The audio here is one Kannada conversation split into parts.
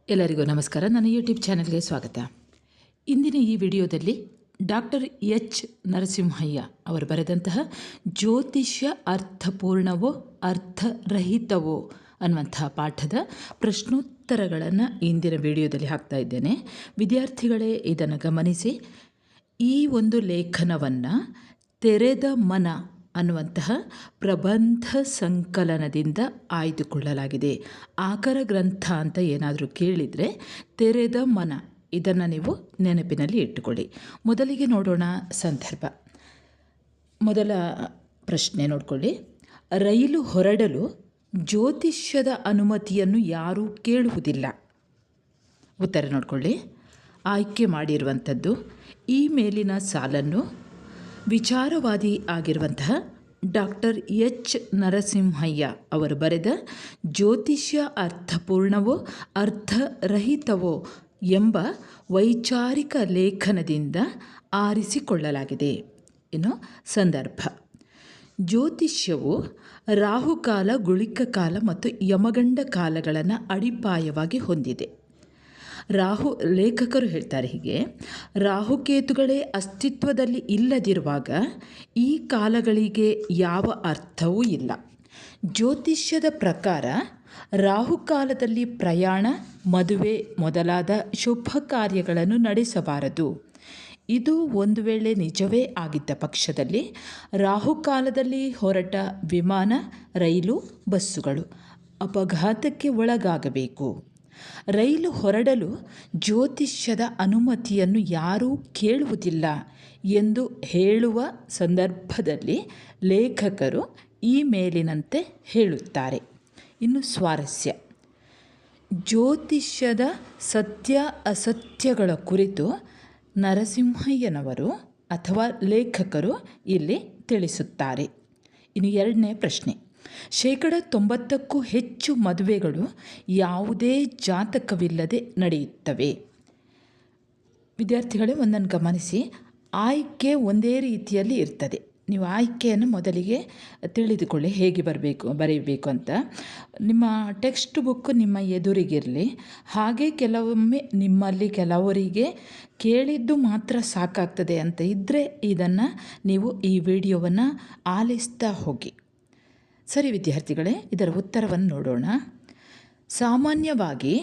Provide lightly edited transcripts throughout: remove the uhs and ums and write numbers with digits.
ಎಲ್ಲರಿಗೂ ನಮಸ್ಕಾರ. ನನ್ನ ಯೂಟ್ಯೂಬ್ ಚಾನೆಲ್ಗೆ ಸ್ವಾಗತ. ಇಂದಿನ ಈ ವಿಡಿಯೋದಲ್ಲಿ ಡಾಕ್ಟರ್ ಎಚ್ ನರಸಿಂಹಯ್ಯ ಅವರು ಬರೆದಂತಹ ಜ್ಯೋತಿಷ್ಯ ಅರ್ಥಪೂರ್ಣವೋ ಅರ್ಥರಹಿತವೋ ಅನ್ನುವಂತಹ ಪಾಠದ ಪ್ರಶ್ನೋತ್ತರಗಳನ್ನು ಇಂದಿನ ವಿಡಿಯೋದಲ್ಲಿ ಹಾಕ್ತಾ ಇದ್ದೇನೆ. ವಿದ್ಯಾರ್ಥಿಗಳೇ ಇದನ್ನು ಗಮನಿಸಿ. ಈ ಒಂದು ಲೇಖನವನ್ನು ತೆರೆದ ಮನ ಅನ್ನುವಂತಹ ಪ್ರಬಂಧ ಸಂಕಲನದಿಂದ ಆಯ್ದುಕೊಳ್ಳಲಾಗಿದೆ. ಆಕರ ಗ್ರಂಥ ಅಂತ ಏನಾದರೂ ಕೇಳಿದರೆ ತೆರೆದ ಮನ ಇದನ್ನು ನೀವು ನೆನಪಿನಲ್ಲಿ ಇಟ್ಟುಕೊಳ್ಳಿ. ಮೊದಲಿಗೆ ನೋಡೋಣ ಸಂದರ್ಭ. ಮೊದಲ ಪ್ರಶ್ನೆ ನೋಡ್ಕೊಳ್ಳಿ. ರೈಲು ಹೊರಡಲು ಜ್ಯೋತಿಷ್ಯದ ಅನುಮತಿಯನ್ನು ಯಾರೂ ಕೇಳುವುದಿಲ್ಲ. ಉತ್ತರ ನೋಡ್ಕೊಳ್ಳಿ. ಆಯ್ಕೆ ಮಾಡಿರುವಂಥದ್ದು ಈ ಮೇಲಿನ ಸಾಲನ್ನು ವಿಚಾರವಾದಿ ಆಗಿರುವಂತಹ ಡಾಕ್ಟರ್ ಎಚ್ ನರಸಿಂಹಯ್ಯ ಅವರು ಬರೆದ ಜ್ಯೋತಿಷ್ಯ ಅರ್ಥಪೂರ್ಣವೋ ಅರ್ಥರಹಿತವೋ ಎಂಬ ವೈಚಾರಿಕ ಲೇಖನದಿಂದ ಆರಿಸಿಕೊಳ್ಳಲಾಗಿದೆ. ಇನ್ನು ಸಂದರ್ಭ. ಜ್ಯೋತಿಷ್ಯವು ರಾಹುಕಾಲ, ಗುಳಿಕ ಕಾಲ ಮತ್ತು ಯಮಗಂಡ ಕಾಲಗಳನ್ನು ಅಡಿಪಾಯವಾಗಿ ಹೊಂದಿದೆ. ಲೇಖಕರು ಹೇಳ್ತಾರೆ ಹೀಗೆ: ರಾಹುಕೇತುಗಳೇ ಅಸ್ತಿತ್ವದಲ್ಲಿ ಇಲ್ಲದಿರುವಾಗ ಈ ಕಾಲಗಳಿಗೆ ಯಾವ ಅರ್ಥವೂ ಇಲ್ಲ. ಜ್ಯೋತಿಷ್ಯದ ಪ್ರಕಾರ ರಾಹುಕಾಲದಲ್ಲಿ ಪ್ರಯಾಣ, ಮದುವೆ ಮೊದಲಾದ ಶುಭ ಕಾರ್ಯಗಳನ್ನು ನಡೆಸಬಾರದು. ಇದು ಒಂದು ವೇಳೆ ನಿಜವೇ ಆಗಿದ್ದ ಪಕ್ಷದಲ್ಲಿ ರಾಹುಕಾಲದಲ್ಲಿ ಹೊರಟ ವಿಮಾನ, ರೈಲು, ಬಸ್ಸುಗಳು ಅಪಘಾತಕ್ಕೆ ಒಳಗಾಗಬೇಕು. ರೈಲು ಹೊರಡಲು ಜ್ಯೋತಿಷ್ಯದ ಅನುಮತಿಯನ್ನು ಯಾರೂ ಕೇಳುವುದಿಲ್ಲ ಎಂದು ಹೇಳುವ ಸಂದರ್ಭದಲ್ಲಿ ಲೇಖಕರು ಈ ಮೇಲಿನಂತೆ ಹೇಳುತ್ತಾರೆ. ಇನ್ನು ಸ್ವಾರಸ್ಯ. ಜ್ಯೋತಿಷ್ಯದ ಸತ್ಯ ಅಸತ್ಯಗಳ ಕುರಿತು ನರಸಿಂಹಯ್ಯನವರು ಅಥವಾ ಲೇಖಕರು ಇಲ್ಲಿ ತಿಳಿಸುತ್ತಾರೆ. ಇನ್ನು ಎರಡನೇ ಪ್ರಶ್ನೆ. 90% ಹೆಚ್ಚು ಮದುವೆಗಳು ಯಾವುದೇ ಜಾತಕವಿಲ್ಲದೆ ನಡೆಯುತ್ತವೆ. ವಿದ್ಯಾರ್ಥಿಗಳೇ ಒಂದನ್ನು ಗಮನಿಸಿ. ಆಯ್ಕೆ ಒಂದೇ ರೀತಿಯಲ್ಲಿ ಇರ್ತದೆ. ನೀವು ಆಯ್ಕೆಯನ್ನು ಮೊದಲಿಗೆ ತಿಳಿದುಕೊಳ್ಳಿ, ಹೇಗೆ ಬರೆಯಬೇಕು ಅಂತ. ನಿಮ್ಮ ಟೆಕ್ಸ್ಟ್ ಬುಕ್ ನಿಮ್ಮ ಎದುರಿಗಿರಲಿ. ಹಾಗೆ ಕೆಲವೊಮ್ಮೆ ನಿಮ್ಮಲ್ಲಿ ಕೆಲವರಿಗೆ ಕೇಳಿದ್ದು ಮಾತ್ರ ಸಾಕಾಗ್ತದೆ ಅಂತ ಇದ್ದರೆ ಇದನ್ನು ನೀವು ಈ ವಿಡಿಯೋವನ್ನು ಆಲಿಸ್ತಾ ಹೋಗಿ. ಸರಿ ವಿದ್ಯಾರ್ಥಿಗಳೇ, ಇದರ ಉತ್ತರವನ್ನು ನೋಡೋಣ. ಸಾಮಾನ್ಯವಾಗಿ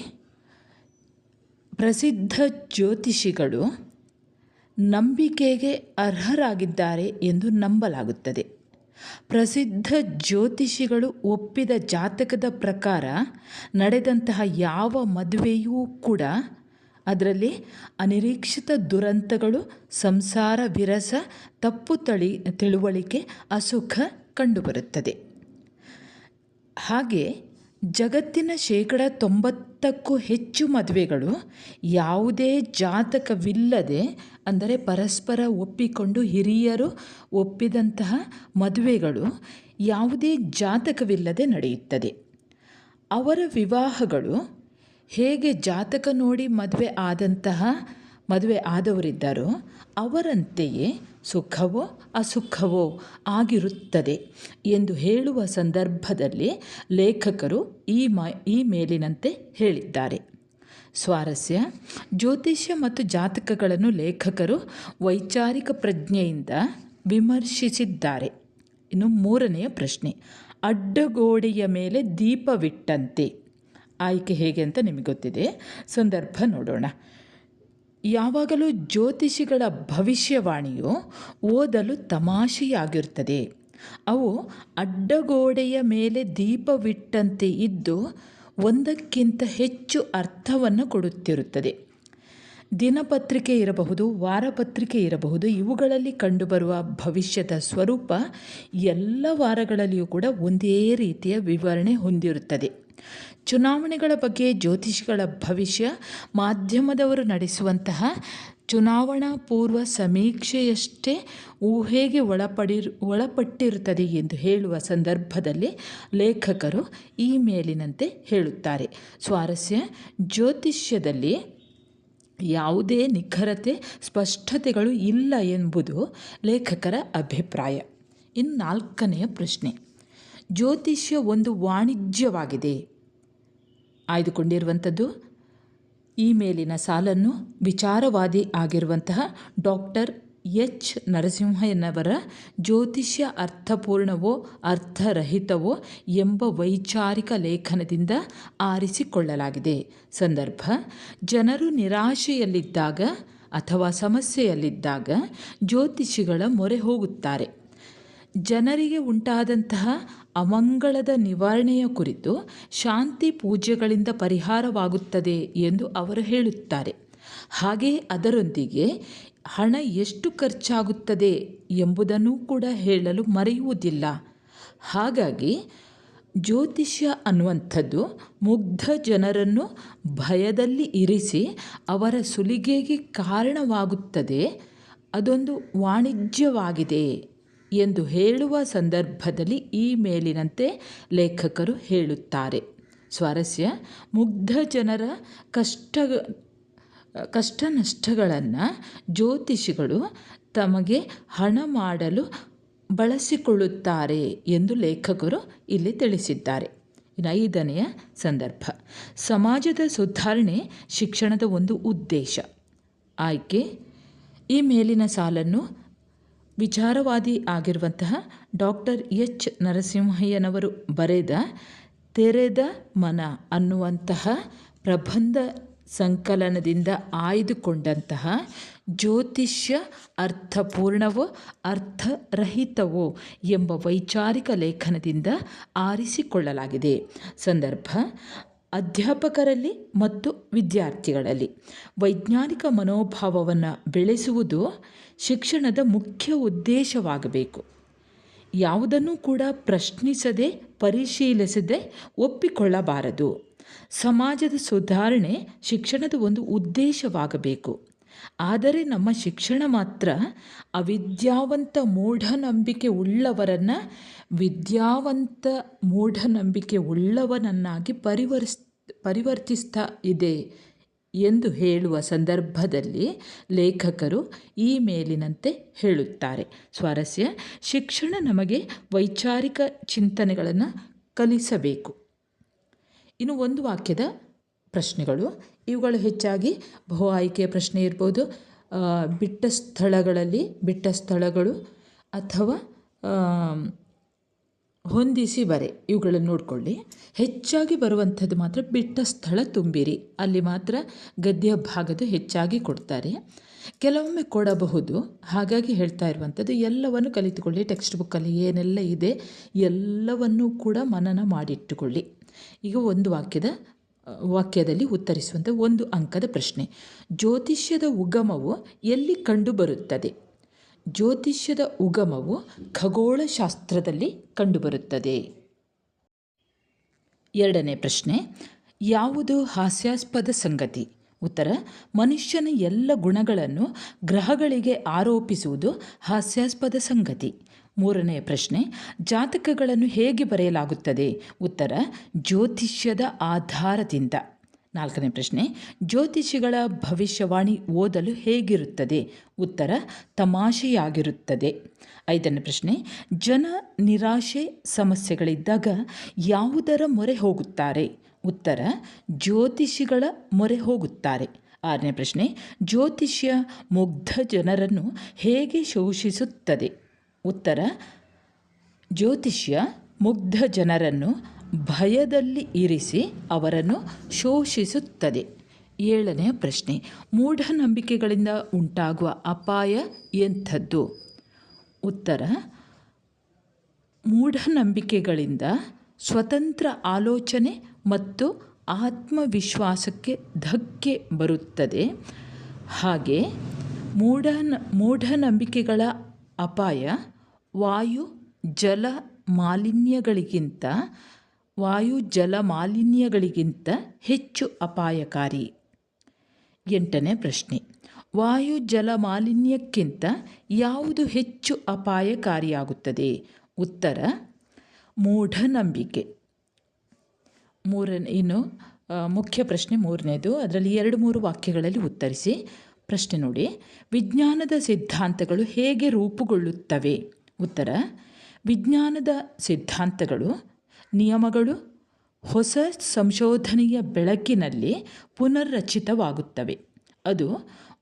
ಪ್ರಸಿದ್ಧ ಜ್ಯೋತಿಷಿಗಳು ನಂಬಿಕೆಗೆ ಅರ್ಹರಾಗಿದ್ದಾರೆ ಎಂದು ನಂಬಲಾಗುತ್ತದೆ. ಪ್ರಸಿದ್ಧ ಜ್ಯೋತಿಷಿಗಳು ಒಪ್ಪಿದ ಜಾತಕದ ಪ್ರಕಾರ ನಡೆದಂತಹ ಯಾವ ಮದುವೆಯೂ ಕೂಡ ಅದರಲ್ಲಿ ಅನಿರೀಕ್ಷಿತ ದುರಂತಗಳು, ಸಂಸಾರ ವಿರಸ, ತಪ್ಪು ತಿಳುವಳಿಕೆ, ಅಸುಖ ಕಂಡುಬರುತ್ತದೆ. ಹಾಗೆ ಜಗತ್ತಿನ 90% ಹೆಚ್ಚು ಮದುವೆಗಳು ಯಾವುದೇ ಜಾತಕವಿಲ್ಲದೆ, ಅಂದರೆ ಪರಸ್ಪರ ಒಪ್ಪಿಕೊಂಡು ಹಿರಿಯರು ಒಪ್ಪಿದಂತಹ ಮದುವೆಗಳು ಯಾವುದೇ ಜಾತಕವಿಲ್ಲದೆ ನಡೆಯುತ್ತದೆ. ಅವರ ವಿವಾಹಗಳು ಹೇಗೆ ಜಾತಕ ನೋಡಿ ಮದುವೆ ಆದವರಿದ್ದಾರೋ ಅವರಂತೆಯೇ ಸುಖವೋ ಅಸುಖವೋ ಆಗಿರುತ್ತದೆ ಎಂದು ಹೇಳುವ ಸಂದರ್ಭದಲ್ಲಿ ಲೇಖಕರು ಈ ಮೇಲಿನಂತೆ ಹೇಳಿದ್ದಾರೆ. ಸ್ವಾರಸ್ಯ. ಜ್ಯೋತಿಷ್ಯ ಮತ್ತು ಜಾತಕಗಳನ್ನು ಲೇಖಕರು ವೈಚಾರಿಕ ಪ್ರಜ್ಞೆಯಿಂದ ವಿಮರ್ಶಿಸಿದ್ದಾರೆ. ಇನ್ನು ಮೂರನೆಯ ಪ್ರಶ್ನೆ. ಅಡ್ಡಗೋಡೆಯ ಮೇಲೆ ದೀಪವಿಟ್ಟಂತೆ. ಆಯ್ಕೆ ಹೇಗೆ ಅಂತ ನಿಮಗೆ ಗೊತ್ತಿದೆ. ಸಂದರ್ಭ ನೋಡೋಣ. ಯಾವಾಗಲೂ ಜ್ಯೋತಿಷಿಗಳ ಭವಿಷ್ಯವಾಣಿಯು ಓದಲು ತಮಾಷೆಯಾಗಿರುತ್ತದೆ. ಅವು ಅಡ್ಡಗೋಡೆಯ ಮೇಲೆ ದೀಪವಿಟ್ಟಂತೆ ಇದ್ದು ಒಂದಕ್ಕಿಂತ ಹೆಚ್ಚು ಅರ್ಥವನ್ನು ಕೊಡುತ್ತಿರುತ್ತದೆ. ದಿನಪತ್ರಿಕೆ ಇರಬಹುದು, ವಾರಪತ್ರಿಕೆ ಇರಬಹುದು, ಇವುಗಳಲ್ಲಿ ಕಂಡುಬರುವ ಭವಿಷ್ಯದ ಸ್ವರೂಪ ಎಲ್ಲ ವಾರಗಳಲ್ಲಿಯೂ ಕೂಡ ಒಂದೇ ರೀತಿಯ ವಿವರಣೆ ಹೊಂದಿರುತ್ತದೆ. ಚುನಾವಣೆಗಳ ಬಗ್ಗೆ ಜ್ಯೋತಿಷಿಗಳ ಭವಿಷ್ಯ ಮಾಧ್ಯಮದವರು ನಡೆಸುವಂತಹ ಚುನಾವಣಾ ಪೂರ್ವ ಸಮೀಕ್ಷೆಯಷ್ಟೇ ಊಹೆಗೆ ಒಳಪಟ್ಟಿರುತ್ತದೆ ಎಂದು ಹೇಳುವ ಸಂದರ್ಭದಲ್ಲಿ ಲೇಖಕರು ಈ ಮೇಲಿನಂತೆ ಹೇಳುತ್ತಾರೆ. ಸ್ವಾರಸ್ಯ. ಜ್ಯೋತಿಷ್ಯದಲ್ಲಿ ಯಾವುದೇ ನಿಖರತೆ, ಸ್ಪಷ್ಟತೆಗಳು ಇಲ್ಲ ಎಂಬುದು ಲೇಖಕರ ಅಭಿಪ್ರಾಯ. ಇನ್ನು ನಾಲ್ಕನೆಯ ಪ್ರಶ್ನೆ. ಜ್ಯೋತಿಷ್ಯ ಒಂದು ವಾಣಿಜ್ಯವಾಗಿದೆ. ಆಯ್ದುಕೊಂಡಿರುವಂಥದ್ದು ಈ ಮೇಲಿನ ಸಾಲನ್ನು ವಿಚಾರವಾದಿ ಆಗಿರುವಂತಹ ಡಾಕ್ಟರ್ ಎಚ್ ನರಸಿಂಹಯ್ಯನವರ ಜ್ಯೋತಿಷ್ಯ ಅರ್ಥಪೂರ್ಣವೋ ಅರ್ಥರಹಿತವೋ ಎಂಬ ವೈಚಾರಿಕ ಲೇಖನದಿಂದ ಆರಿಸಿಕೊಳ್ಳಲಾಗಿದೆ. ಸಂದರ್ಭ: ಜನರು ನಿರಾಶೆಯಲ್ಲಿದ್ದಾಗ ಅಥವಾ ಸಮಸ್ಯೆಯಲ್ಲಿದ್ದಾಗ ಜ್ಯೋತಿಷಿಗಳ ಮೊರೆ ಹೋಗುತ್ತಾರೆ. ಜನರಿಗೆ ಉಂಟಾದಂತಹ ಅಮಂಗಳದ ನಿವಾರಣೆಯ ಕುರಿತು ಶಾಂತಿ ಪೂಜೆಗಳಿಂದ ಪರಿಹಾರವಾಗುತ್ತದೆ ಎಂದು ಅವರು ಹೇಳುತ್ತಾರೆ. ಹಾಗೆಯೇ ಅದರೊಂದಿಗೆ ಹಣ ಎಷ್ಟು ಖರ್ಚಾಗುತ್ತದೆ ಎಂಬುದನ್ನು ಕೂಡ ಹೇಳಲು ಮರೆಯುವುದಿಲ್ಲ. ಹಾಗಾಗಿ ಜ್ಯೋತಿಷ್ಯ ಅನ್ನುವಂಥದ್ದು ಮುಗ್ಧ ಜನರನ್ನು ಭಯದಲ್ಲಿ ಇರಿಸಿ ಅವರ ಸುಲಿಗೆಗೆ ಕಾರಣವಾಗುತ್ತದೆ. ಅದೊಂದು ವಾಣಿಜ್ಯವಾಗಿದೆ ಎಂದು ಹೇಳುವ ಸಂದರ್ಭದಲ್ಲಿ ಈ ಮೇಲಿನಂತೆ ಲೇಖಕರು ಹೇಳುತ್ತಾರೆ. ಸ್ವಾರಸ್ಯ: ಮುಗ್ಧ ಜನರ ಕಷ್ಟ ನಷ್ಟಗಳನ್ನು ಜ್ಯೋತಿಷಿಗಳು ತಮಗೆ ಹಣ ಮಾಡಲು ಬಳಸಿಕೊಳ್ಳುತ್ತಾರೆ ಎಂದು ಲೇಖಕರು ಇಲ್ಲಿ ತಿಳಿಸಿದ್ದಾರೆ. 5ನೆಯ ಸಂದರ್ಭ: ಸಮಾಜದ ಸುಧಾರಣೆ ಶಿಕ್ಷಣದ ಒಂದು ಉದ್ದೇಶ. ಆಯ್ಕೆ: ಈ ಮೇಲಿನ ಸಾಲನ್ನು ವಿಚಾರವಾದಿ ಆಗಿರುವಂತಹ ಡಾಕ್ಟರ್ ಎಚ್ ನರಸಿಂಹಯ್ಯನವರು ಬರೆದ ತೆರೆದ ಮನ ಅನ್ನುವಂತಹ ಪ್ರಬಂಧ ಸಂಕಲನದಿಂದ ಆಯ್ದುಕೊಂಡಂತಹ ಜ್ಯೋತಿಷ್ಯ ಅರ್ಥಪೂರ್ಣವೋ ಅರ್ಥರಹಿತವೋ ಎಂಬ ವೈಚಾರಿಕ ಲೇಖನದಿಂದ ಆರಿಸಿಕೊಳ್ಳಲಾಗಿದೆ. ಸಂದರ್ಭ: ಅಧ್ಯಾಪಕರಲ್ಲಿ ಮತ್ತು ವಿದ್ಯಾರ್ಥಿಗಳಲ್ಲಿ ವೈಜ್ಞಾನಿಕ ಮನೋಭಾವವನ್ನು ಬೆಳೆಸುವುದು ಶಿಕ್ಷಣದ ಮುಖ್ಯ ಉದ್ದೇಶವಾಗಬೇಕು. ಯಾವುದನ್ನು ಕೂಡ ಪ್ರಶ್ನಿಸದೆ ಪರಿಶೀಲಿಸದೆ ಒಪ್ಪಿಕೊಳ್ಳಬಾರದು. ಸಮಾಜದ ಸುಧಾರಣೆ ಶಿಕ್ಷಣದ ಒಂದು ಉದ್ದೇಶವಾಗಬೇಕು. ಆದರೆ ನಮ್ಮ ಶಿಕ್ಷಣ ಮಾತ್ರ ಅವಿದ್ಯಾವಂತ ಮೂಢನಂಬಿಕೆ ಉಳ್ಳವರನ್ನು ವಿದ್ಯಾವಂತ ಮೂಢನಂಬಿಕೆ ಉಳ್ಳವನನ್ನಾಗಿ ಪರಿವರ್ತಿಸ್ತಾ ಇದೆ ಎಂದು ಹೇಳುವ ಸಂದರ್ಭದಲ್ಲಿ ಲೇಖಕರು ಈ ಮೇಲಿನಂತೆ ಹೇಳುತ್ತಾರೆ. ಸ್ವಾರಸ್ಯ: ಶಿಕ್ಷಣ ನಮಗೆ ವೈಚಾರಿಕ ಚಿಂತನೆಗಳನ್ನು ಕಲಿಸಬೇಕು. ಇನ್ನು ಒಂದು ವಾಕ್ಯದ ಪ್ರಶ್ನೆಗಳು. ಇವುಗಳು ಹೆಚ್ಚಾಗಿ ಬಹು ಆಯ್ಕೆಯ ಪ್ರಶ್ನೆ ಇರ್ಬೋದು, ಬಿಟ್ಟ ಸ್ಥಳಗಳು ಅಥವಾ ಹೊಂದಿಸಿ ಬರೆ, ಇವುಗಳನ್ನು ನೋಡಿಕೊಳ್ಳಿ. ಹೆಚ್ಚಾಗಿ ಬರುವಂಥದ್ದು ಮಾತ್ರ ಬಿಟ್ಟ ಸ್ಥಳ ತುಂಬಿರಿ, ಅಲ್ಲಿ ಮಾತ್ರ ಗದ್ಯ ಭಾಗದ ಹೆಚ್ಚಾಗಿ ಕೊಡ್ತಾರೆ. ಕೆಲವೊಮ್ಮೆ ಕೊಡಬಹುದು. ಹಾಗಾಗಿ ಹೇಳ್ತಾ ಇರುವಂಥದ್ದು ಎಲ್ಲವನ್ನು ಕಲಿತುಕೊಳ್ಳಿ. ಟೆಕ್ಸ್ಟ್ ಬುಕ್ಕಲ್ಲಿ ಏನೆಲ್ಲ ಇದೆ ಎಲ್ಲವನ್ನೂ ಕೂಡ ಮನನ ಮಾಡಿಟ್ಟುಕೊಳ್ಳಿ. ಈಗ ಒಂದು ವಾಕ್ಯದಲ್ಲಿ ಉತ್ತರಿಸುವಂಥ 1 ಅಂಕದ ಪ್ರಶ್ನೆ. ಜ್ಯೋತಿಷ್ಯದ ಉಗಮವು ಎಲ್ಲಿ ಕಂಡುಬರುತ್ತದೆ? ಜ್ಯೋತಿಷ್ಯದ ಉಗಮವು ಖಗೋಳಶಾಸ್ತ್ರದಲ್ಲಿ ಕಂಡುಬರುತ್ತದೆ. 2ನೇ ಪ್ರಶ್ನೆ. ಯಾವುದು ಹಾಸ್ಯಾಸ್ಪದ ಸಂಗತಿ? ಉತ್ತರ: ಮನುಷ್ಯನ ಎಲ್ಲ ಗುಣಗಳನ್ನು ಗ್ರಹಗಳಿಗೆ ಆರೋಪಿಸುವುದು ಹಾಸ್ಯಾಸ್ಪದ ಸಂಗತಿ. 3ನೇ ಪ್ರಶ್ನೆ. ಜಾತಕಗಳನ್ನು ಹೇಗೆ ಬರೆಯಲಾಗುತ್ತದೆ? ಉತ್ತರ: ಜ್ಯೋತಿಷ್ಯದ ಆಧಾರದಿಂದ. 4ನೇ ಪ್ರಶ್ನೆ. ಜ್ಯೋತಿಷಿಗಳ ಭವಿಷ್ಯವಾಣಿ ಓದಲು ಹೇಗಿರುತ್ತದೆ? ಉತ್ತರ: ತಮಾಷೆಯಾಗಿರುತ್ತದೆ. 5ನೇ ಪ್ರಶ್ನೆ. ಜನ ನಿರಾಶೆ ಸಮಸ್ಯೆಗಳಿದ್ದಾಗ ಯಾವುದರ ಮೊರೆ ಹೋಗುತ್ತಾರೆ? ಉತ್ತರ: ಜ್ಯೋತಿಷಿಗಳ ಮೊರೆ ಹೋಗುತ್ತಾರೆ. 6ನೇ ಪ್ರಶ್ನೆ. ಜ್ಯೋತಿಷ್ಯ ಮುಗ್ಧ ಜನರನ್ನು ಹೇಗೆ ಶೋಷಿಸುತ್ತದೆ? ಉತ್ತರ: ಜ್ಯೋತಿಷ್ಯ ಮುಗ್ಧ ಜನರನ್ನು ಭಯದಲ್ಲಿ ಇರಿಸಿ ಅವರನ್ನು ಶೋಷಿಸುತ್ತದೆ. 7ನೇ ಪ್ರಶ್ನೆ. ಮೂಢನಂಬಿಕೆಗಳಿಂದ ಉಂಟಾಗುವ ಅಪಾಯ ಎಂಥದ್ದು? ಉತ್ತರ: ಮೂಢನಂಬಿಕೆಗಳಿಂದ ಸ್ವತಂತ್ರ ಆಲೋಚನೆ ಮತ್ತು ಆತ್ಮವಿಶ್ವಾಸಕ್ಕೆ ಧಕ್ಕೆ ಬರುತ್ತದೆ. ಹಾಗೆ ಮೂಢನಂಬಿಕೆಗಳ ಅಪಾಯ ವಾಯು ಜಲ ಮಾಲಿನ್ಯಗಳಿಗಿಂತ ಹೆಚ್ಚು ಅಪಾಯಕಾರಿ. 8ನೇ ಪ್ರಶ್ನೆ. ವಾಯು ಜಲ ಮಾಲಿನ್ಯಕ್ಕಿಂತ ಯಾವುದು ಹೆಚ್ಚು ಅಪಾಯಕಾರಿಯಾಗುತ್ತದೆ? ಉತ್ತರ: ಮೂಢನಂಬಿಕೆ. ಇನ್ನು ಮುಖ್ಯ ಪ್ರಶ್ನೆ 3ನೇದು. ಅದರಲ್ಲಿ 2-3 ವಾಕ್ಯಗಳಲ್ಲಿ ಉತ್ತರಿಸಿ. ಪ್ರಶ್ನೆ ನೋಡಿ. ವಿಜ್ಞಾನದ ಸಿದ್ಧಾಂತಗಳು ಹೇಗೆ ರೂಪುಗೊಳ್ಳುತ್ತವೆ? ಉತ್ತರ: ವಿಜ್ಞಾನದ ಸಿದ್ಧಾಂತಗಳು ನಿಯಮಗಳು ಹೊಸ ಸಂಶೋಧನೆಯ ಬೆಳಕಿನಲ್ಲಿ ಪುನರ್ರಚಿತವಾಗುತ್ತವೆ. ಅದು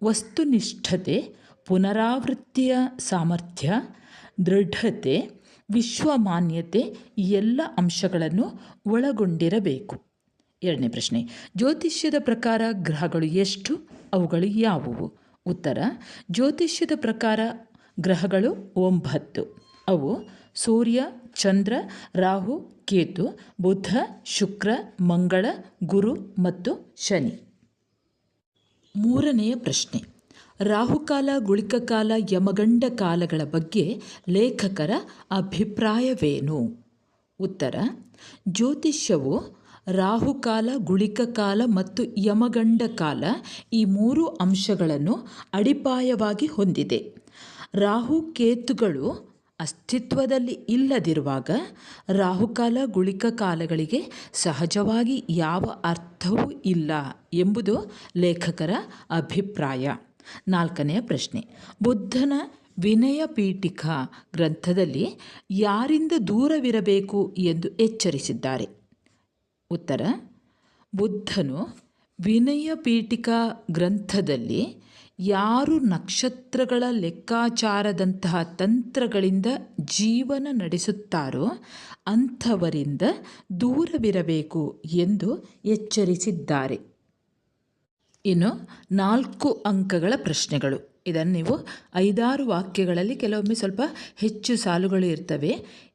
ವಸ್ತುನಿಷ್ಠತೆ, ಪುನರಾವೃತ್ತಿಯ ಸಾಮರ್ಥ್ಯ, ದೃಢತೆ, ವಿಶ್ವಮಾನ್ಯತೆ ಈ ಎಲ್ಲ ಅಂಶಗಳನ್ನು ಒಳಗೊಂಡಿರಬೇಕು. ಎರಡನೇ ಪ್ರಶ್ನೆ, ಜ್ಯೋತಿಷ್ಯದ ಪ್ರಕಾರ ಗ್ರಹಗಳು ಎಷ್ಟು? ಅವುಗಳು ಯಾವುವು? ಉತ್ತರ, ಜ್ಯೋತಿಷ್ಯದ ಪ್ರಕಾರ ಗ್ರಹಗಳು 9. ಅವು ಸೂರ್ಯ, ಚಂದ್ರ, ರಾಹು, ಕೇತು, ಬುಧ, ಶುಕ್ರ, ಮಂಗಳ, ಗುರು ಮತ್ತು ಶನಿ. ಮೂರನೆಯ ಪ್ರಶ್ನೆ, ರಾಹುಕಾಲ, ಗುಳಿಕಕಾಲ, ಯಮಗಂಡ ಕಾಲಗಳ ಬಗ್ಗೆ ಲೇಖಕರ ಅಭಿಪ್ರಾಯವೇನು? ಉತ್ತರ, ಜ್ಯೋತಿಷ್ಯವು ರಾಹುಕಾಲ, ಗುಳಿಕಕಾಲ ಮತ್ತು ಯಮಗಂಡ ಕಾಲ ಈ 3 ಅಂಶಗಳನ್ನು ಅಡಿಪಾಯವಾಗಿ ಹೊಂದಿದೆ. ರಾಹು ಕೇತುಗಳು ಅಸ್ತಿತ್ವದಲ್ಲಿ ಇಲ್ಲದಿರುವಾಗ ರಾಹುಕಾಲ, ಗುಳಿಕ ಕಾಲಗಳಿಗೆ ಸಹಜವಾಗಿ ಯಾವ ಅರ್ಥವೂ ಇಲ್ಲ ಎಂಬುದು ಲೇಖಕರ ಅಭಿಪ್ರಾಯ. ನಾಲ್ಕನೆಯ ಪ್ರಶ್ನೆ, ಬುದ್ಧನ ವಿನಯ ಪೀಠಿಕಾ ಗ್ರಂಥದಲ್ಲಿ ಯಾರಿಂದ ದೂರವಿರಬೇಕು ಎಂದು ಎಚ್ಚರಿಸಿದ್ದಾರೆ? ಉತ್ತರ, ಬುದ್ಧನು ವಿನಯ ಪೀಠಿಕಾ ಗ್ರಂಥದಲ್ಲಿ ಯಾರು ನಕ್ಷತ್ರಗಳ ಲೆಕ್ಕಾಚಾರದಂತಹ ತಂತ್ರಗಳಿಂದ ಜೀವನ ನಡೆಸುತ್ತಾರೋ ಅಂಥವರಿಂದ ದೂರವಿರಬೇಕು ಎಂದು ಎಚ್ಚರಿಸಿದ್ದಾರೆ. ಇನ್ನು 4 ಅಂಕಗಳ ಪ್ರಶ್ನೆಗಳು. ಇದನ್ನು ನೀವು 5-6 ವಾಕ್ಯಗಳಲ್ಲಿ, ಕೆಲವೊಮ್ಮೆ ಸ್ವಲ್ಪ ಹೆಚ್ಚು ಸಾಲುಗಳು ಇರ್ತವೆ,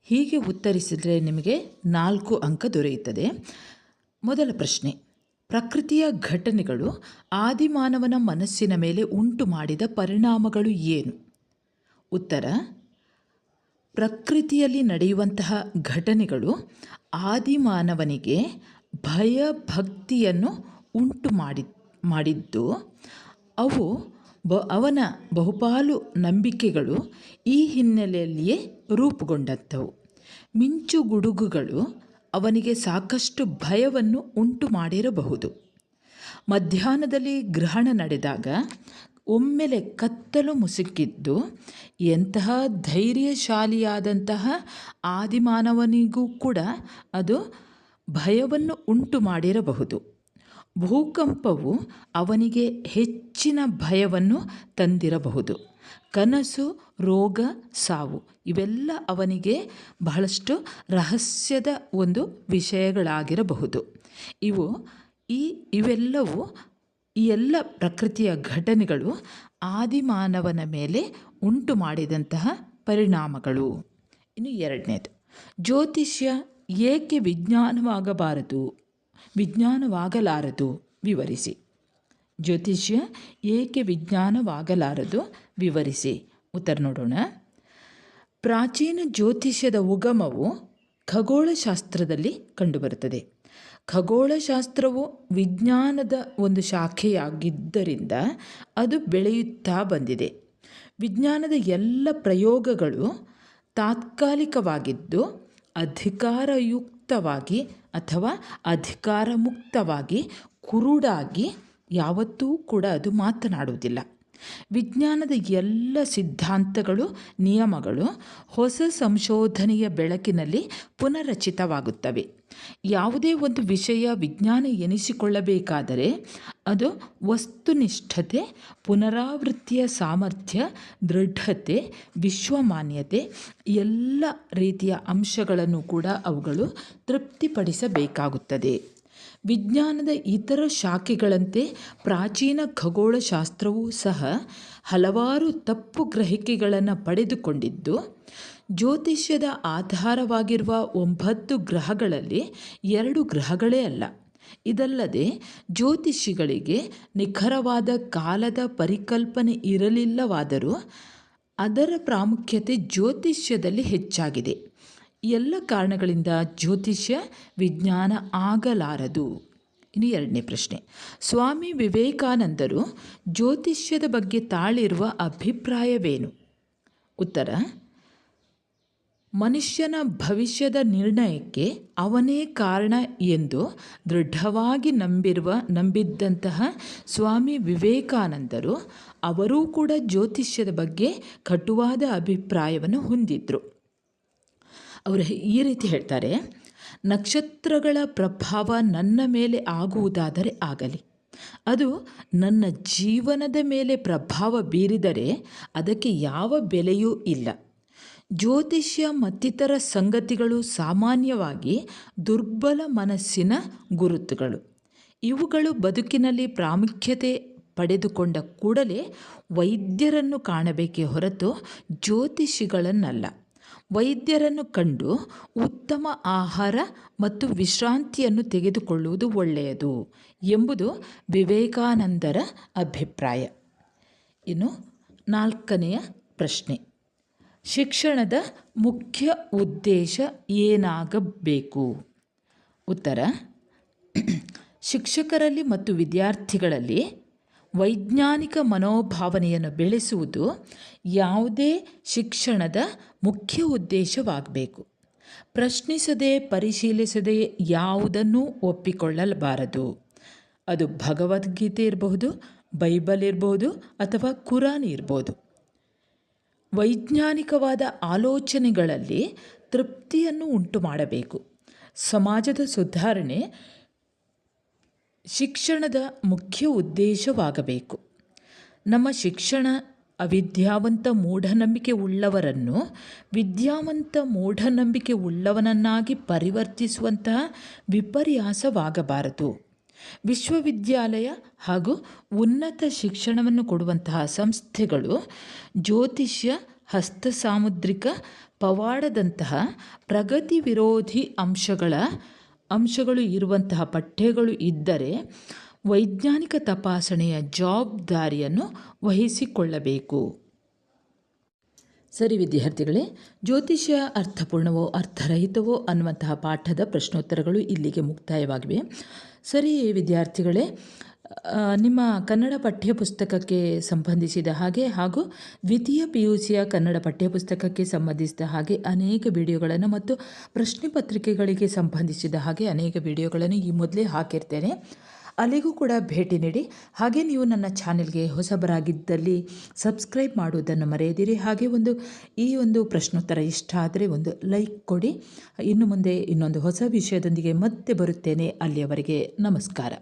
ಹೀಗೆ ಉತ್ತರಿಸಿದರೆ ನಿಮಗೆ 4 ಅಂಕ ದೊರೆಯುತ್ತದೆ. ಮೊದಲ ಪ್ರಶ್ನೆ, ಪ್ರಕೃತಿಯ ಘಟನೆಗಳು ಆದಿಮಾನವನ ಮನಸ್ಸಿನ ಮೇಲೆ ಉಂಟು ಮಾಡಿದ ಪರಿಣಾಮಗಳು ಏನು? ಉತ್ತರ, ಪ್ರಕೃತಿಯಲ್ಲಿ ನಡೆಯುವಂತಹ ಘಟನೆಗಳು ಆದಿಮಾನವನಿಗೆ ಭಯ ಭಕ್ತಿಯನ್ನು ಉಂಟು ಮಾಡಿದ್ದು ಅವು ಅವನ ಬಹುಪಾಲು ನಂಬಿಕೆಗಳು ಈ ಹಿನ್ನೆಲೆಯಲ್ಲಿಯೇ ರೂಪುಗೊಂಡಂಥವು. ಮಿಂಚುಗುಡುಗುಗಳು ಅವನಿಗೆ ಸಾಕಷ್ಟು ಭಯವನ್ನು ಉಂಟು ಮಾಡಿರಬಹುದು. ಮಧ್ಯಾಹ್ನದಲ್ಲಿ ಗ್ರಹಣ ನಡೆದಾಗ ಒಮ್ಮೆಲೆ ಕತ್ತಲು ಮುಸುಕಿದ್ದು ಎಂತಹ ಧೈರ್ಯಶಾಲಿಯಾದಂತಹ ಆದಿಮಾನವನಿಗೂ ಕೂಡ ಅದು ಭಯವನ್ನು ಉಂಟು ಮಾಡಿರಬಹುದು. ಭೂಕಂಪವು ಅವನಿಗೆ ಹೆಚ್ಚಿನ ಭಯವನ್ನು ತಂದಿರಬಹುದು. ಕನಸು, ರೋಗ, ಸಾವು ಇವೆಲ್ಲ ಅವನಿಗೆ ಬಹಳಷ್ಟು ರಹಸ್ಯದ ಒಂದು ವಿಷಯಗಳಾಗಿರಬಹುದು. ಇವೆಲ್ಲವೂ ಈ ಎಲ್ಲ ಪ್ರಕೃತಿಯ ಘಟನೆಗಳು ಆದಿಮಾನವನ ಮೇಲೆ ಉಂಟು ಮಾಡಿದಂತಹ ಪರಿಣಾಮಗಳು. ಇನ್ನು ಎರಡನೇದು, ಜ್ಯೋತಿಷ್ಯ ಏಕೆ ವಿಜ್ಞಾನವಾಗಲಾರದು ವಿವರಿಸಿ. ಜ್ಯೋತಿಷ್ಯ ಏಕೆ ವಿಜ್ಞಾನವಾಗಲಾರದು ವಿವರಿಸಿ. ಉತ್ತರ ನೋಡೋಣ. ಪ್ರಾಚೀನ ಜ್ಯೋತಿಷ್ಯದ ಉಗಮವು ಖಗೋಳಶಾಸ್ತ್ರದಲ್ಲಿ ಕಂಡುಬರುತ್ತದೆ. ಖಗೋಳಶಾಸ್ತ್ರವು ವಿಜ್ಞಾನದ ಒಂದು ಶಾಖೆಯಾಗಿದ್ದರಿಂದ ಅದು ಬೆಳೆಯುತ್ತಾ ಬಂದಿದೆ. ವಿಜ್ಞಾನದ ಎಲ್ಲ ಪ್ರಯೋಗಗಳು ತಾತ್ಕಾಲಿಕವಾಗಿದ್ದು ಅಧಿಕಾರಯುಕ್ತವಾಗಿ ಅಥವಾ ಅಧಿಕಾರ ಮುಕ್ತವಾಗಿ, ಕುರುಡಾಗಿ ಯಾವತ್ತೂ ಕೂಡ ಅದು ಮಾತನಾಡುವುದಿಲ್ಲ. ವಿಜ್ಞಾನದ ಎಲ್ಲ ಸಿದ್ಧಾಂತಗಳು, ನಿಯಮಗಳು ಹೊಸ ಸಂಶೋಧನೆಯ ಬೆಳಕಿನಲ್ಲಿ ಪುನರ್ರಚಿತವಾಗುತ್ತವೆ. ಯಾವುದೇ ಒಂದು ವಿಷಯ ವಿಜ್ಞಾನ ಎನಿಸಿಕೊಳ್ಳಬೇಕಾದರೆ ಅದು ವಸ್ತುನಿಷ್ಠತೆ, ಪುನರಾವೃತ್ತಿಯ ಸಾಮರ್ಥ್ಯ, ದೃಢತೆ, ವಿಶ್ವಮಾನ್ಯತೆ ಎಲ್ಲ ರೀತಿಯ ಅಂಶಗಳನ್ನು ಕೂಡ ಅವುಗಳು ತೃಪ್ತಿಪಡಿಸಬೇಕಾಗುತ್ತದೆ. ವಿಜ್ಞಾನದ ಇತರ ಶಾಖೆಗಳಂತೆ ಪ್ರಾಚೀನ ಖಗೋಳಶಾಸ್ತ್ರವೂ ಸಹ ಹಲವಾರು ತಪ್ಪು ಗ್ರಹಿಕೆಗಳನ್ನು ಪಡೆದುಕೊಂಡಿದ್ದು, ಜ್ಯೋತಿಷ್ಯದ ಆಧಾರವಾಗಿರುವ 9 ಗ್ರಹಗಳಲ್ಲಿ 2 ಗ್ರಹಗಳೇ ಅಲ್ಲ. ಇದಲ್ಲದೆ ಜ್ಯೋತಿಷಿಗಳಿಗೆ ನಿಖರವಾದ ಕಾಲದ ಪರಿಕಲ್ಪನೆ ಇರಲಿಲ್ಲವಾದರೂ ಅದರ ಪ್ರಾಮುಖ್ಯತೆ ಜ್ಯೋತಿಷ್ಯದಲ್ಲಿ ಹೆಚ್ಚಾಗಿದೆ. ಎಲ್ಲ ಕಾರಣಗಳಿಂದ ಜ್ಯೋತಿಷ್ಯ ವಿಜ್ಞಾನ ಆಗಲಾರದು. ಇನ್ನು ಎರಡನೇ ಪ್ರಶ್ನೆ, ಸ್ವಾಮಿ ವಿವೇಕಾನಂದರು ಜ್ಯೋತಿಷ್ಯದ ಬಗ್ಗೆ ತಾಳಿರುವ ಅಭಿಪ್ರಾಯವೇನು? ಉತ್ತರ, ಮನುಷ್ಯನ ಭವಿಷ್ಯದ ನಿರ್ಣಯಕ್ಕೆ ಅವನೇ ಕಾರಣ ಎಂದು ದೃಢವಾಗಿ ನಂಬಿದ್ದಂತಹ ಸ್ವಾಮಿ ವಿವೇಕಾನಂದರು ಅವರೂ ಕೂಡ ಜ್ಯೋತಿಷ್ಯದ ಬಗ್ಗೆ ಕಟುವಾದ ಅಭಿಪ್ರಾಯವನ್ನು ಹೊಂದಿದ್ರು. ಅವರು ಈ ರೀತಿ ಹೇಳ್ತಾರೆ, ನಕ್ಷತ್ರಗಳ ಪ್ರಭಾವ ನನ್ನ ಮೇಲೆ ಆಗುವುದಾದರೆ ಆಗಲಿ. ಅದು ನನ್ನ ಜೀವನದ ಮೇಲೆ ಪ್ರಭಾವ ಬೀರಿದರೆ ಅದಕ್ಕೆ ಯಾವ ಬೆಲೆಯೂ ಇಲ್ಲ. ಜ್ಯೋತಿಷ್ಯ ಮತ್ತಿತರ ಸಂಗತಿಗಳು ಸಾಮಾನ್ಯವಾಗಿ ದುರ್ಬಲ ಮನಸ್ಸಿನ ಗುರುತುಗಳು. ಇವುಗಳು ಬದುಕಿನಲ್ಲಿ ಪ್ರಾಮುಖ್ಯತೆ ಪಡೆದುಕೊಂಡ ಕೂಡಲೇ ವೈದ್ಯರನ್ನು ಕಾಣಬೇಕೇ ಹೊರತು ಜ್ಯೋತಿಷಿಗಳನ್ನಲ್ಲ. ವೈದ್ಯರನ್ನು ಕಂಡು ಉತ್ತಮ ಆಹಾರ ಮತ್ತು ವಿಶ್ರಾಂತಿಯನ್ನು ತೆಗೆದುಕೊಳ್ಳುವುದು ಒಳ್ಳೆಯದು ಎಂಬುದು ವಿವೇಕಾನಂದರ ಅಭಿಪ್ರಾಯ. ಇನ್ನು 4ನೆಯ ಪ್ರಶ್ನೆ, ಶಿಕ್ಷಣದ ಮುಖ್ಯ ಉದ್ದೇಶ ಏನಾಗಬೇಕು? ಉತ್ತರ: ಶಿಕ್ಷಕರಲ್ಲಿ ಮತ್ತು ವಿದ್ಯಾರ್ಥಿಗಳಲ್ಲಿ ವೈಜ್ಞಾನಿಕ ಮನೋಭಾವನೆಯನ್ನು ಬೆಳೆಸುವುದು ಯಾವುದೇ ಶಿಕ್ಷಣದ ಮುಖ್ಯ ಉದ್ದೇಶವಾಗಬೇಕು. ಪ್ರಶ್ನಿಸದೆ, ಪರಿಶೀಲಿಸದೆ ಯಾವುದನ್ನೂ ಒಪ್ಪಿಕೊಳ್ಳಬಾರದು. ಅದು ಭಗವದ್ಗೀತೆ ಇರಬಹುದು, ಬೈಬಲ್ ಇರಬಹುದು ಅಥವಾ ಕುರಾನ್ ಇರಬಹುದು. ವೈಜ್ಞಾನಿಕವಾದ ಆಲೋಚನೆಗಳಲ್ಲಿ ತೃಪ್ತಿಯನ್ನು ಉಂಟು ಮಾಡಬೇಕು. ಸಮಾಜದ ಸುಧಾರಣೆ ಶಿಕ್ಷಣದ ಮುಖ್ಯ ಉದ್ದೇಶವಾಗಬೇಕು. ನಮ್ಮ ಶಿಕ್ಷಣ ಅವಿದ್ಯಾವಂತ ಮೂಢನಂಬಿಕೆ ಉಳ್ಳವರನ್ನು ವಿದ್ಯಾವಂತ ಮೂಢನಂಬಿಕೆ ಉಳ್ಳವನನ್ನಾಗಿ ಪರಿವರ್ತಿಸುವಂತಹ ವಿಪರ್ಯಾಸವಾಗಬಾರದು. ವಿಶ್ವವಿದ್ಯಾಲಯ ಹಾಗೂ ಉನ್ನತ ಶಿಕ್ಷಣವನ್ನು ಕೊಡುವಂತಹ ಸಂಸ್ಥೆಗಳು ಜ್ಯೋತಿಷ್ಯ, ಹಸ್ತಸಾಮುದ್ರಿಕ, ಪವಾಡದಂತಹ ಪ್ರಗತಿ ವಿರೋಧಿ ಅಂಶಗಳು ಇರುವಂತಹ ಪಠ್ಯಗಳು ಇದ್ದರೆ ವೈಜ್ಞಾನಿಕ ತಪಾಸಣೆಯ ಜವಾಬ್ದಾರಿಯನ್ನು ವಹಿಸಿಕೊಳ್ಳಬೇಕು. ಸರಿ ವಿದ್ಯಾರ್ಥಿಗಳೇ, ಜ್ಯೋತಿಷ್ಯ ಅರ್ಥಪೂರ್ಣವೋ ಅರ್ಥರಹಿತವೋ ಅನ್ನುವಂತಹ ಪಾಠದ ಪ್ರಶ್ನೋತ್ತರಗಳು ಇಲ್ಲಿಗೆ ಮುಕ್ತಾಯವಾಗಿವೆ. ಸರಿ ವಿದ್ಯಾರ್ಥಿಗಳೇ, ನಿಮ್ಮ ಕನ್ನಡ ಪಠ್ಯಪುಸ್ತಕಕ್ಕೆ ಸಂಬಂಧಿಸಿದ ಹಾಗೆ ಹಾಗೂ ದ್ವಿತೀಯ PUCಯ ಕನ್ನಡ ಪಠ್ಯಪುಸ್ತಕಕ್ಕೆ ಸಂಬಂಧಿಸಿದ ಹಾಗೆ ಅನೇಕ ವಿಡಿಯೋಗಳನ್ನು ಮತ್ತು ಪ್ರಶ್ನೆ ಪತ್ರಿಕೆಗಳಿಗೆ ಸಂಬಂಧಿಸಿದ ಹಾಗೆ ಅನೇಕ ವಿಡಿಯೋಗಳನ್ನು ಈ ಮೊದಲೇ ಹಾಕಿರ್ತೇನೆ. ಅಲ್ಲಿಗೂ ಕೂಡ ಭೇಟಿ ನೀಡಿ. ಹಾಗೆ ನೀವು ನನ್ನ ಚಾನೆಲ್ಗೆ ಹೊಸಬರಾಗಿದ್ದಲ್ಲಿ ಸಬ್ಸ್ಕ್ರೈಬ್ ಮಾಡುವುದನ್ನು ಮರೆಯದಿರಿ. ಹಾಗೆ ಈ ಒಂದು ಪ್ರಶ್ನೋತ್ತರ ಇಷ್ಟ ಆದರೆ ಒಂದು ಲೈಕ್ ಕೊಡಿ. ಇನ್ನು ಮುಂದೆ ಇನ್ನೊಂದು ಹೊಸ ವಿಷಯದೊಂದಿಗೆ ಮತ್ತೆ ಬರುತ್ತೇನೆ. ಅಲ್ಲಿಯವರೆಗೆ ನಮಸ್ಕಾರ.